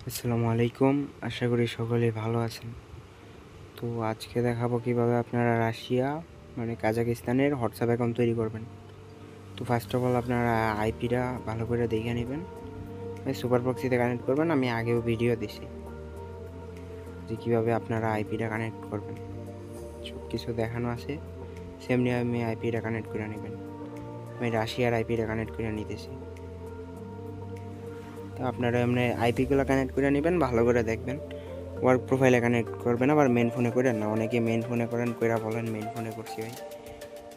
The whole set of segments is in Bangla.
আসসালামু আলাইকুম। আশা করি সকলেই ভালো আছেন। তো আজকে দেখাবো কিভাবে আপনারা রাশিয়া কাজাকিস্তানের হোয়াটসঅ্যাপ অ্যাকাউন্ট তৈরি করবেন। তো ফার্স্ট অফ অল আপনারা আইপিটা ভালো করে দেখে নেবেন। সুপার প্রক্সিতে কানেক্ট করবেন। আমি আগেও ভিডিও দিছি যে কীভাবে আপনারা আইপিটা কানেক্ট করবেন, সব কিছু দেখানো আছে। সেমনি আমি আইপিটা কানেক্ট করে নেবেন। আমি রাশিয়ার আইপিটা কানেক্ট করে নিতেছি। তো আপনারা এমনি আইপিগুলো কানেক্ট করে নেবেন, ভালো করে দেখবেন। ওয়ার্ক প্রোফাইলে কানেক্ট করবেন, আবার মেন ফোনে করেন না। অনেকে মেন ফোনে করেন, কইরা বলেন মেন ফোনে করছি ভাই।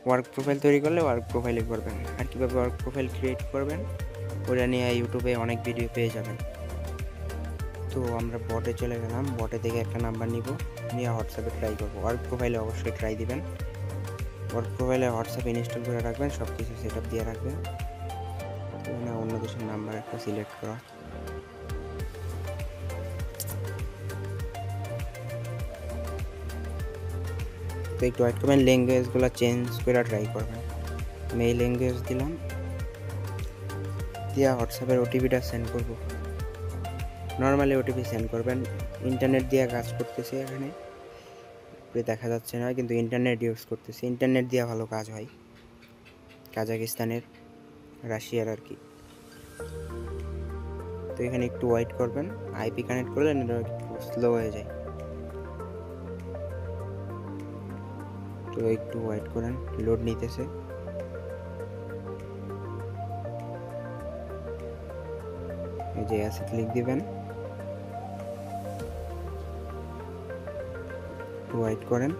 ওয়ার্ক প্রোফাইল তৈরি করলে ওয়ার্ক প্রোফাইলে করবেন। আর কীভাবে ওয়ার্ক প্রোফাইল ক্রিয়েট করবেন ওটা নিয়ে ইউটিউবে অনেক ভিডিও পেয়ে যাবেন। তো আমরা বটে চলে গেলাম, বটে থেকে একটা নাম্বার নিব, নিয়ে হোয়াটসঅ্যাপে ট্রাই করবো। ওয়ার্ক প্রোফাইলে অবশ্যই ট্রাই দিবেন। ওয়ার্ক প্রোফাইলে হোয়াটসঅ্যাপ ইনস্টল করে রাখবেন, সব কিছু সেট আপ দিয়ে রাখবেন। এখানে অন্য দেশের নাম্বার একটা সিলেক্ট করা। তো একটু ওয়েট করবেন, ল্যাঙ্গুয়েজগুলো চেঞ্জ করে ট্রাই করবেন। আমি এই ল্যাঙ্গুয়েজ দিলাম, দিয়া হোয়াটসঅ্যাপের ওটিপিটা সেন্ড করব। নর্মালি ওটিপি সেন্ড করবেন। ইন্টারনেট দিয়ে কাজ করতেছি, এখানে দেখা যাচ্ছে না, কিন্তু ইন্টারনেট ইউজ করতেছি। ইন্টারনেট দিয়ে ভালো কাজ হয় কাজাকিস্তানের, রাশিয়ার আর কি। তো এখানে একটু ওয়েট করবেন। আইপি কানেক্ট করলে নেটওয়ার্ক একটু স্লো হয়ে যায়, তো একটু ওয়েট করেন, লোড নিতেছে। এই যে অ্যাসে ক্লিক দিবেন, একটু ওয়েট করেন।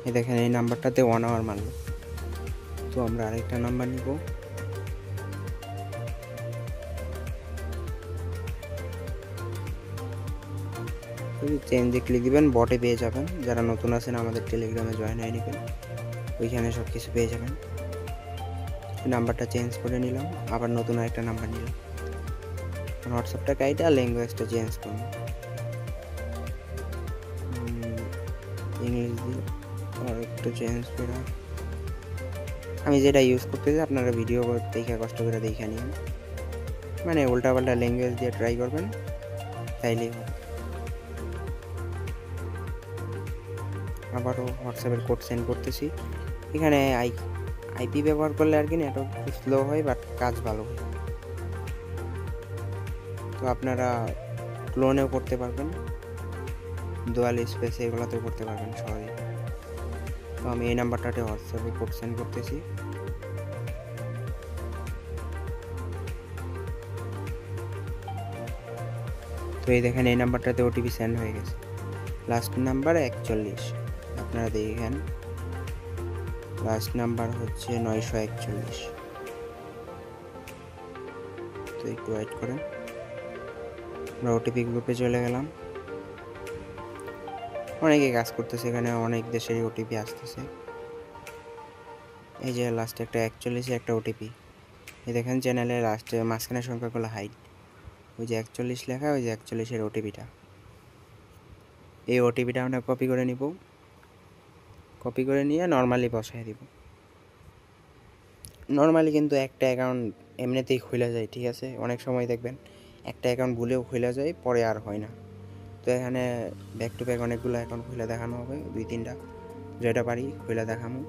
এই দেখেন এই নাম্বারটাতে 1 আওয়ার মারলো। তো আমরা আরেকটা নাম্বার নিব। চেঞ্জে ক্লিক দিবেন, বটে পেয়ে যাবেন। যারা নতুন আছেন আমাদের টেলিগ্রামে জয়েন হয়ে নেবেন, ওইখানে সব কিছু পেয়ে যাবেন। নাম্বারটা চেঞ্জ করে নিলাম, আবার নতুন আরেকটা নাম্বার নিলাম। হোয়াটসঅ্যাপটা কাইটা ল্যাঙ্গুয়েজটা চেঞ্জ করুন, ইংলিশ দিয়ে আর একটু চেঞ্জ করে। আমি যেটা ইউজ করতেছি আপনারা ভিডিও দেখে কষ্ট করে দেখে নিন, মানে উল্টাপাল্টা ল্যাঙ্গুয়েজ দিয়ে ট্রাই করবেন, তাইলেই হবে। আবারও হোয়াটসঅ্যাপের কোড সেন্ড করতেছি। এখানে আইপি ব্যবহার করলে আর কি নেটওয়ার্ক একটু স্লো হয়, বাট কাজ ভালো হয়। তো আপনারা ক্লোনেও করতে পারবেন, ডুয়াল স্পেস এগুলোতেও করতে পারবেন সহজে। তো আমি এই নাম্বারটাতে হোয়াটসঅ্যাপে কোড সেন্ড করতেছি। তো এই দেখেন এই নাম্বারটাতে ওটিপি সেন্ড হয়ে গেছে। লাস্ট নাম্বার 41, আপনারা দেখেন লাস্ট নাম্বার হচ্ছে 941। তো একটু ওয়েট করেন, আমরা ওটিপি গ্রুপে চলে গেলাম। অনেকে কাজ করতেছে, এখানে অনেক দেশেরই ওটিপি আসতেছে। এই যে লাস্টে একটা 41, একটা ওটিপি। এই দেখেন চ্যানেলে লাস্টে মাঝখানে সংখ্যাগুলো হাইড, ওই যে 41 লেখা, ওই যে 41-এর ওটিপিটা। এই ওটিপিটা আমরা কপি করে নিব, কপি করে নিয়ে নর্মালি বসায় দিব। নর্মালি কিন্তু একটা অ্যাকাউন্ট এমনিতেই খুলে যায়, ঠিক আছে। অনেক সময় দেখবেন একটা অ্যাকাউন্ট ভুলেও খুলে যায়, পরে আর হয় না। তো এখানে ব্যাক টু ব্যাক অনেকগুলো অ্যাকাউন্ট খুলে দেখানো হবে, 2-3টা, যেটা পারি খুলে দেখামো।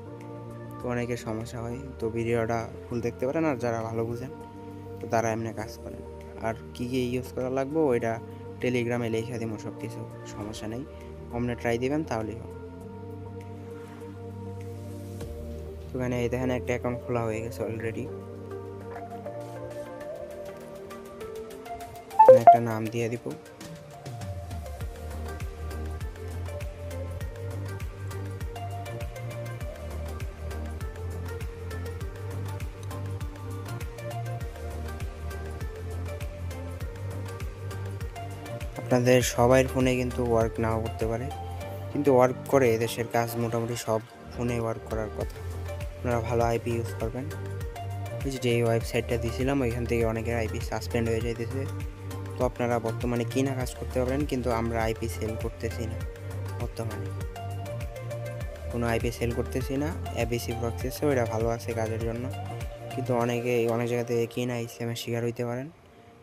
তো অনেকের সমস্যা হয়, তো ভিডিওটা ফুল দেখতে পারেন। আর যারা ভালো বুঝেন তো তারা এমনি কাজ করেন। আর কী কী ইউজ করা লাগবে ওইটা টেলিগ্রামে লিখে দিব, সব কিছু, সমস্যা নেই। অমনে ট্রাই দিবেন তাহলেই হবে। তো এখানে এই দেখেন একটা অ্যাকাউন্ট খোলা হয়ে গেছে অলরেডি। একটা নাম দিয়ে দিব। আপনাদের সবার ফোনে কিন্তু ওয়ার্ক নাও করতে পারে, কিন্তু ওয়ার্ক করে। এদেশের কাজ মোটামুটি সব ফোনে ওয়ার্ক করার কথা। আপনারা ভালো আইপি ইউজ করবেন। যে ওয়েবসাইটটা দিয়েছিলাম ওইখান থেকে অনেকের আইপি সাসপেন্ড হয়ে যাইতেছে। তো আপনারা বর্তমানে কিনা কাজ করতে পারবেন, কিন্তু আমরা আইপি সেল করতেছি না বর্তমানে, কোনো আইপি সেল করতেছি না। এবিসি প্রক্সেসে ওইটা ভালো আছে কাজের জন্য, কিন্তু অনেকে অনেক জায়গা থেকে কিনা স্ক্যামের শিকার হইতে পারেন।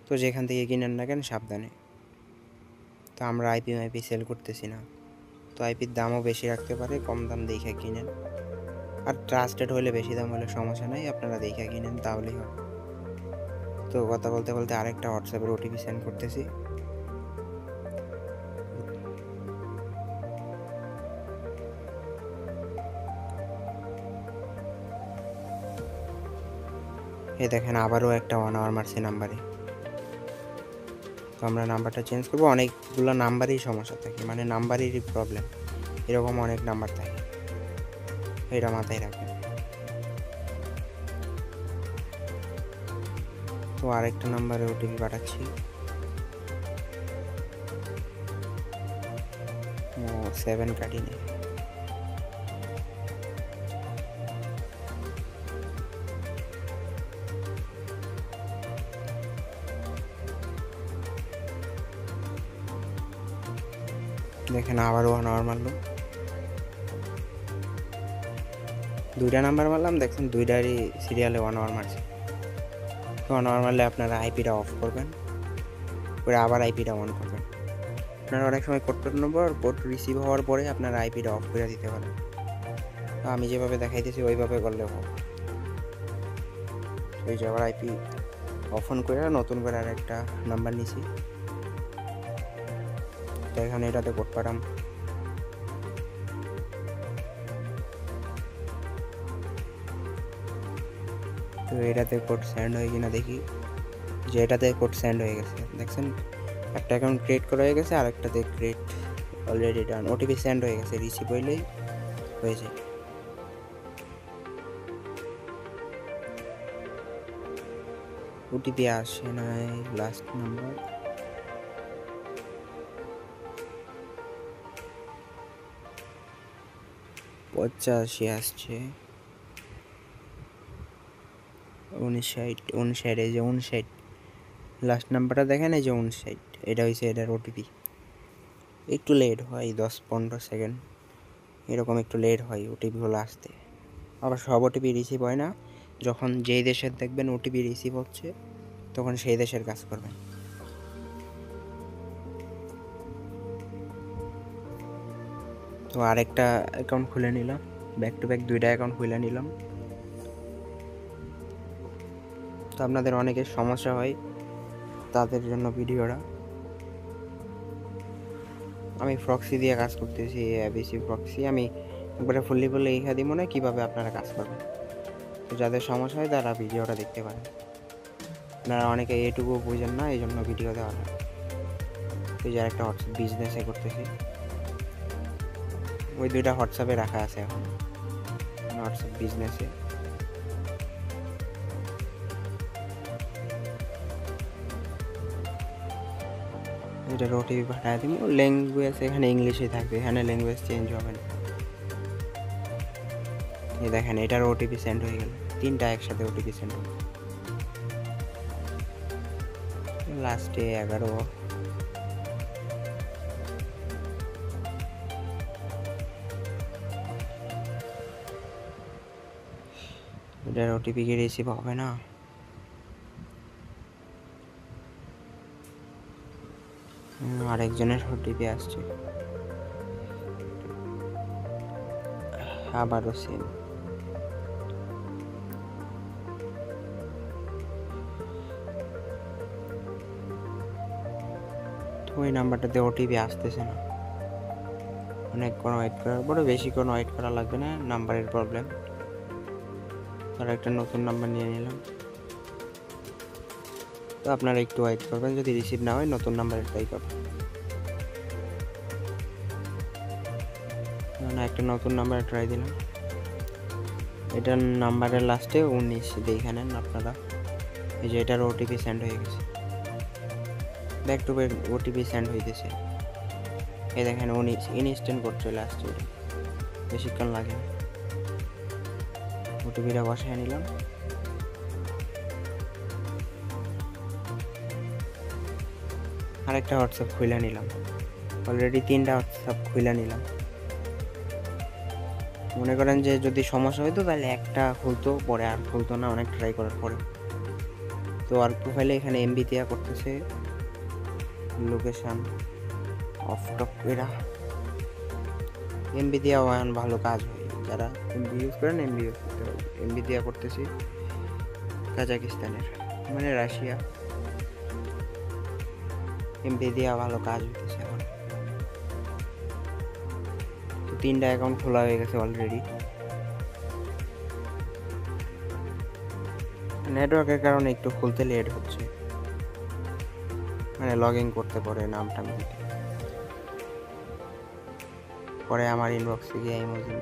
তো যেখান থেকে কিনেন না কেন সাবধানে। তো আমরা আইপি সেল করতেছি না, তো আইপির দামও বেশি রাখতে পারে, কম দাম দেখে কিনেন। আর ট্রাস্টেড হলে বেশি দাম হলে সমস্যা নাই, আপনারা দেখে কিনেন তাহলেই হবে। তো কথা বলতে বলতে আরেকটা হোয়াটসঅ্যাপের ওটিপি সেন্ড করতেছি। এই দেখেন আবারও একটা 1 আওয়ার মারছে নাম্বারে। তো আমরা নাম্বারটা চেঞ্জ করবো। অনেকগুলো নাম্বারেই সমস্যা থাকে, মানে নাম্বারেরই প্রবলেম, এরকম অনেক নাম্বার থাকে, এটা মাথায় রাখবেন। তো আরেকটা নাম্বারে ওটিপি পাঠাচ্ছি। 7 কাটিনি। দেখেন আবারও 1 আওয়ার মারলো। দুইটা নাম্বার মারলাম, দেখছেন দুইটারই সিরিয়ালে 1 আওয়ার মারছে। তো 1 আওয়ার মারলে আপনারা আইপিটা অফ করবেন, করে আবার আইপিটা অন করবেন। আপনারা অনেক সময় কোড নম্বর কোড রিসিভ হওয়ার পরে আপনারা আইপিটা অফ করে দিতে পারেন। তো আমি যেভাবে দেখাইতেছি ওইভাবে করলে হবে। ওই যে আবার আইপি অফ অন করে নতুন করে আর একটা নাম্বার নিছি। তো এখানে এটাতে কোড পাঠাম। তো এটাতে কোড সেন্ড হয় কিনা দেখি, যে এটাতে কোড সেন্ড হয়ে গেছে। দেখছেন একটা অ্যাকাউন্ট ক্রিয়েট করা হয়ে গেছে, আর একটাতে create already done, OTP send হয়ে গেছে, রিসিভ হইলেই হয়েছে। ওটিপি আসে নাই, লাস্ট নাম্বার 85 আসছে, 59 এই যে 59 লাস্ট নাম্বারটা দেখেন, এই যে 59, এটা হয়েছে এটার ওটিপি। একটু লেট হয়, 10-15 সেকেন্ড এরকম একটু লেট হয় ওটিপিগুলো আসতে। আবার সব ওটিপি রিসিভ হয় না, যখন যেই দেশের দেখবেন ওটিপি রিসিভ হচ্ছে তখন সেই দেশের কাজ করবেন। তো আরেকটা অ্যাকাউন্ট খুলে নিলাম, ব্যাক টু ব্যাক দুইটা অ্যাকাউন্ট খুলে নিলাম। তো আপনাদের অনেকের সমস্যা হয়, তাদের জন্য ভিডিওটা। আমি প্রক্সি দিয়ে কাজ করতেছি, এবিসি প্রক্সি। আমি একবারে ফুললি লিখে দিব না কীভাবে আপনারা কাজ করবেন। তো যাদের সমস্যা হয় তারা ভিডিওটা দেখতে পারেন। আপনারা অনেকে এটুকু বুঝেন না, এই জন্য ভিডিও দেওয়া হয়। এই যে একটা হোয়াটসঅ্যাপ বিজনেসে করতেছি, ওই দুইটা হোয়াটসঅ্যাপে রাখা আছে এখন হোয়াটসঅ্যাপ বিজনেসে। এটার ওটিপি পাঠিয়ে দিব। ল্যাঙ্গুয়েজ এখানে ইংলিশে থাকবে, এখানে ল্যাঙ্গুয়েজ চেঞ্জ হবে না। এই দেখেন এটার ওটিপি সেন্ড হয়ে গেল, 3টা একসাথে ওটিপি সেন্ড হয়ে গেল। লাস্টে 11। এটার ওটিপি কি রিসিভ হবে না? আরেকজনের ওটিপি আসছে, আবারও সেম। ওই নাম্বারটাতে ওটিপি আসতেছে না, অনেকক্ষণ ওয়েট করার পরে। বেশিক্ষণ ওয়েট করা লাগবে না, নাম্বারের প্রবলেম। আর একটা নতুন নাম্বার নিয়ে নিলাম। তো আপনারা একটু ওয়েট করবেন, যদি রিসিভ না হয় নতুন নাম্বারে ট্রাই করবেন। একটা নতুন নাম্বারে ট্রাই দিলাম, এটার নাম্বারের লাস্টে 19 দেখে নেন আপনারা। এই যে এটার ওটিপি সেন্ড হয়ে গেছে, back to back OTP send হইতেছে। এই দেখেন 19 ইনস্ট্যান্ট কোড চলে আসছে, বেশিক্ষণ লাগে না। ওটিপিটা বসায় নিলাম। আরেকটা হোয়াটসঅ্যাপ খুলে নিলাম, অলরেডি 3টা হোয়াটসঅ্যাপ খুলে নিলাম। মনে করেন যে যদি সমস্যা হতো তাহলে একটা খুলতো, পরে আর খুলতো না অনেক ট্রাই করার পরে। তো ওয়ার্ক প্রোফাইলে এখানে এমবি দেওয়া করতেছে, লোকেশান অফ টপ এরা এমবি দেওয়া এখন ভালো কাজ হয়, যারা এমবি ইউজ করেন এমবি ইউজ করতে পারেন। এমবি দেওয়া করতেছি কাজাকিস্তানের, মানে রাশিয়া। এমবি দেওয়া ভালো কাজ হইতেছে এখন। তো 3টা অ্যাকাউন্ট খোলা হয়ে গেছে অলরেডি। নেটওয়ার্কের কারণে একটু খুলতে লেট হচ্ছে, মানে লগ ইন করতে পারে নামটা দিতে, পরে আমার ইনবক্সে গিয়ে ইমোজি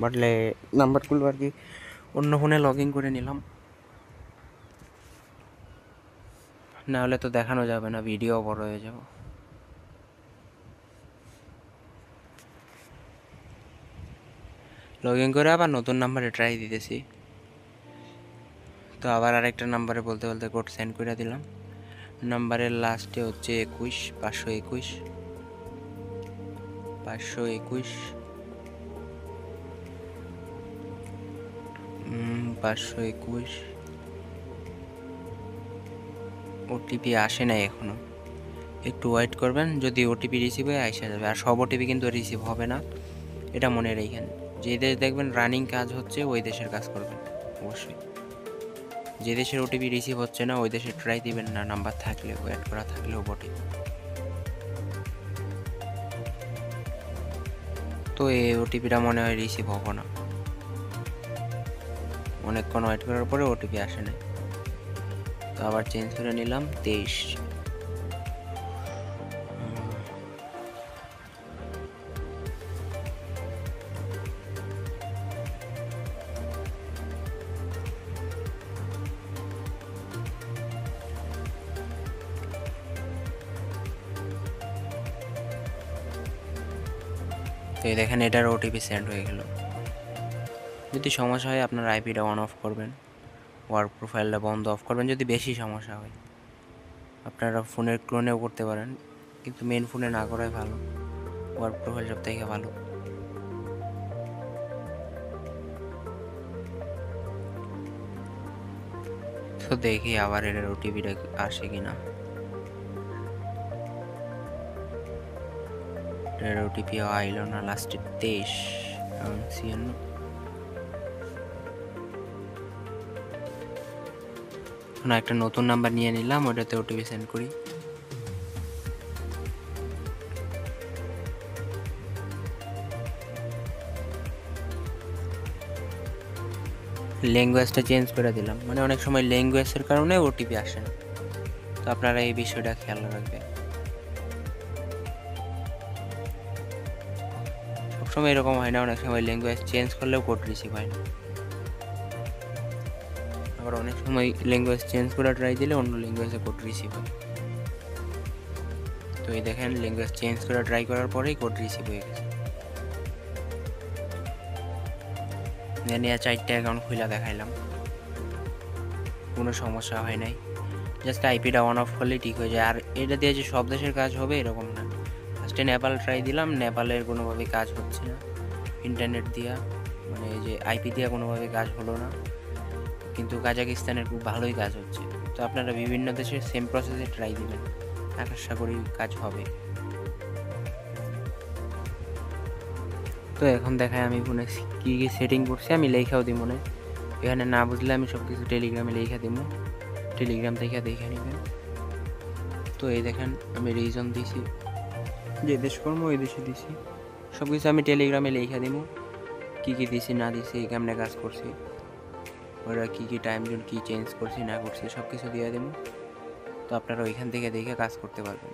বাটলে নাম্বারগুলো আর কি অন্য ফোনে লগ ইন করে নিলাম, না হলে তো দেখানো যাবে না, ভিডিও বড় হয়ে যাব। লগ ইন করে আবার নতুন নাম্বারে ট্রাই দিতেছি। তো আবার আরেকটা নাম্বারে বলতে বলতে কোড সেন্ড করে দিলাম। নাম্বারের লাস্টে হচ্ছে 21 521 521 521। ওটিপি আসে নাই এখনো, একটু ওয়েট করবেন, যদি ওটিপি রিসিভ হয়ে আসা যাবে। আর সব ওটিপি কিন্তু রিসিভ হবে না, এটা মনে রেখেন। যে দেশ দেখবেন রানিং কাজ হচ্ছে ওই দেশের কাজ করবেন অবশ্যই। যে দেশের ওটিপি রিসিভ হচ্ছে না ওই দেশে ট্রাই দিবেন না, নাম্বার থাকলেও অ্যাড করা থাকলেও বটে। তো এই ওটিপিটা মনে হয় রিসিভ হবো না, অনেকক্ষণ ওয়েট করার পরে ওটিপি আসে না। তো আবার চেঞ্জ করে নিলাম 23। তো এই দেখেন এটার ওটিপি সেন্ড হয়ে গেল। যদি সমস্যা হয় আপনার আইপিটা অন অফ করবেন, ওয়ার্ক প্রোফাইলটা বন্ধ অফ করবেন যদি বেশি সমস্যা হয়। আপনারা ফোনের ক্লোনেও করতে পারেন, কিন্তু মেন ফোনে না করাই ভালো, ওয়ার্ক প্রোফাইল সব থেকে ভালো। তো দেখি আবার এটার ওটিপিটা আসে কিনা। এটার ওটিপি আইলো না, লাস্টে 23 56। এখন একটা নতুন নাম্বার নিয়ে নিলাম, ওটাতে ওটিপি সেন্ড করি। ল্যাঙ্গুয়েজটা চেঞ্জ করে দিলাম, মানে অনেক সময় ল্যাঙ্গুয়েজের কারণে ওটিপি আসে না, তো আপনারা এই বিষয়টা খেয়াল রাখবেন। সবসময় এরকম হয় না, অনেক সময় ল্যাঙ্গুয়েজ চেঞ্জ করলেও কোড রিসিভ হয় না। আবার অনেক সময় ল্যাঙ্গুয়েজ চেঞ্জ করে ট্রাই দিলে অন্য ল্যাঙ্গুয়েজে কোড রিসিভ হয়। তো এই দেখেন ল্যাঙ্গুয়েজ চেঞ্জ করে ট্রাই করার পরেই কোড রিসিভ হয়ে গেছে। নিয়ে 4টা অ্যাকাউন্ট খুলে দেখাইলাম, কোনো সমস্যা হয় নাই। জাস্ট আইপিটা অন অফ করলেই ঠিক হয়ে যায়। আর এটা দিয়ে যে সব দেশের কাজ হবে এরকম না। ফার্স্টে নেপাল ট্রাই দিলাম, নেপালের কোনোভাবেই কাজ হচ্ছে না, ইন্টারনেট দিয়া মানে যে আইপি দিয়া কোনোভাবে কাজ হলো না। কিন্তু কাজাকিস্তানের খুব ভালোই কাজ হচ্ছে। তো আপনারা বিভিন্ন দেশের সেম প্রসেসে ট্রাই দিবেন, আশা করি কাজ হবে। তো এখন দেখায় আমি ফোনে কী কী সেটিং করছি, আমি লেখাও দিই মনে, এখানে না বুঝলে আমি সব কিছু টেলিগ্রামে লেখা দিব, টেলিগ্রাম থেকে দেখে নেবেন। তো এই দেখেন আমি রিজন দিছি, যে দেশ কর্ম ওই দেশে দিছি, সব কিছু আমি টেলিগ্রামে লেখা দিব, কী কী দিছি না দিছি, কেমনে কাজ করছি, ওরা কী কী টাইম জোন কী চেঞ্জ করছি না করছি সব কিছু দিয়ে দেবো। তো আপনারা ওইখান থেকে দেখে কাজ করতে পারবেন।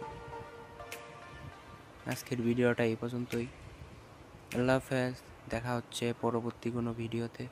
আজকের ভিডিওটা এই পর্যন্তই। আল্লাহ হাফেজ, দেখা হচ্ছে পরবর্তী কোনো ভিডিওতে।